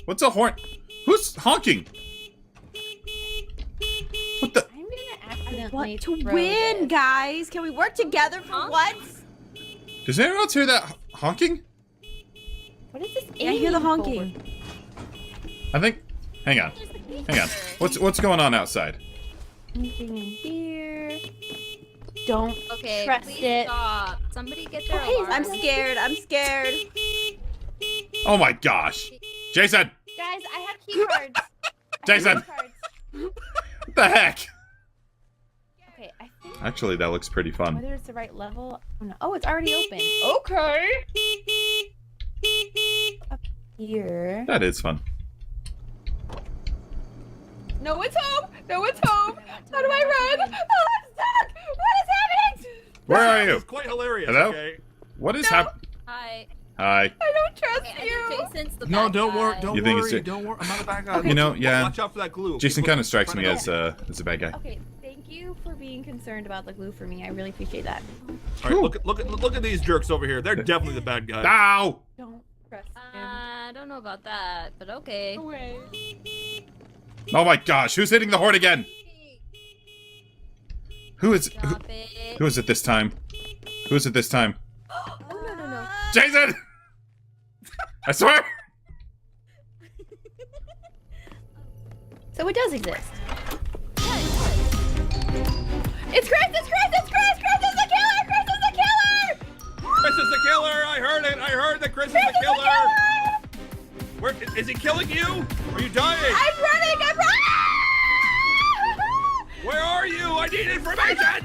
What's a horn? Who's honking? What the? I'm gonna accidentally What to throw win, this. guys? Can we work together for once? Does anyone else hear that honking? What is this? Yeah, I hear the aiming honking. I think. Hang on. Hang on. What's going on outside? Anything in here? Don't Okay, trust please it. stop. Somebody get their Hey, alarm. I'm scared. I'm scared. Oh my gosh. Jason! Guys, I have key cards. Jason! What the heck? Okay, I think Actually, that looks pretty fun. whether it's the right level. Oh, no. Oh, it's already open. Okay. Up here. That is fun. No, it's home. No, it's home. How do I run? Oh, I'm stuck. What is happening? Where are you? It's quite hilarious. Hello? Okay. What is happening? Hi. Hi. I don't trust Okay, I you. think Jason's the No, bad don't worry. guy. Don't You think worry. it's- Don't worry. I'm not a bad guy. You know, yeah. Watch out for that glue. Jason kind of strikes me Find as out. a bad guy. Okay, thank you for being concerned about the glue for me. I really appreciate that. All right, look at these jerks over here. They're definitely the bad guys. Ow! Don't trust him. I don't know about that, but okay. Away. Oh my gosh, who's hitting the horn again? Who is Drop it. who is it this time? Who is it this time? Oh, no. Jason! I swear! So it does exist. Yeah, it does. It's Chris! It's Chris! It's Chris! Chris is the killer! Chris is the killer! Chris is the killer. I heard it. I heard that Chris is the killer. Where is he killing you? Are you dying? I'm running! I'm running! Where are you? I need information. I'm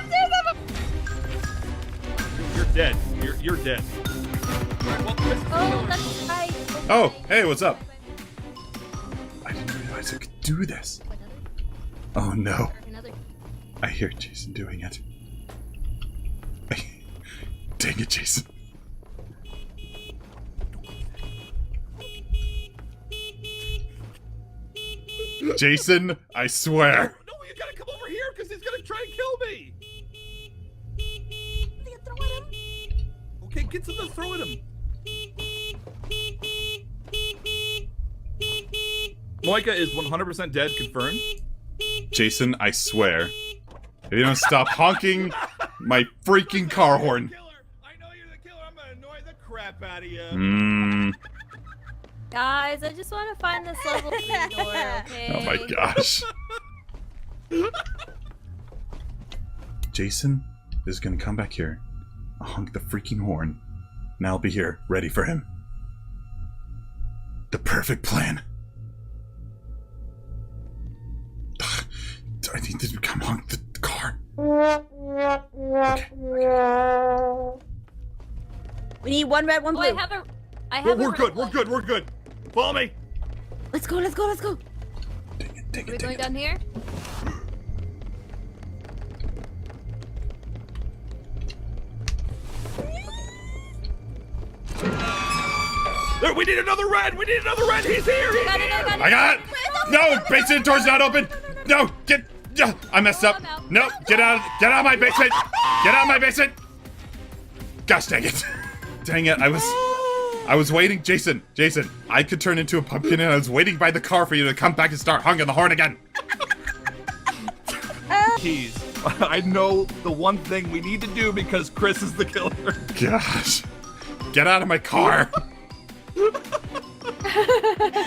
upstairs! You're dead. You're dead. All right, well, Chris is the Oh, killer. that's right. Oh, hey, what's up? I didn't realize I could do this. Oh no. Another. I hear Jason doing it. Dang it, Jason. Jason, I swear. No, you gotta come over here because he's gonna try and kill me. Okay, get some to throw at him. Moika is 100% dead, confirmed. Jason, I swear. If you don't stop honking my freaking car horn. Killer. I know you're the killer. I'm gonna annoy the crap out of you. Mmm. Guys, I just want to find this level 3 door, okay? Oh my gosh. Jason is gonna come back here. I'll honk the freaking horn. And I'll be here, ready for him. The perfect plan. I need to come honk the car. Okay. We need one red, one Oh, blue. I have We're a good. red We're good. We're good. Follow me. Let's go, let's go, let's go. Dang it, dang Are we it, dang going it. down here? There, we need another red. We need another red. He's here. He's Got it, here. got it. I got it! No! Basement door's not open! No! Get... I messed up. I'm out. No! Get out of my basement! Get out of my basement! Gosh dang it. Dang it, I was waiting. Jason, I could turn into a pumpkin and I was waiting by the car for you to come back and start honking the horn again. Keys. I know the one thing we need to do because Chris is the killer. Gosh. Get out of my car.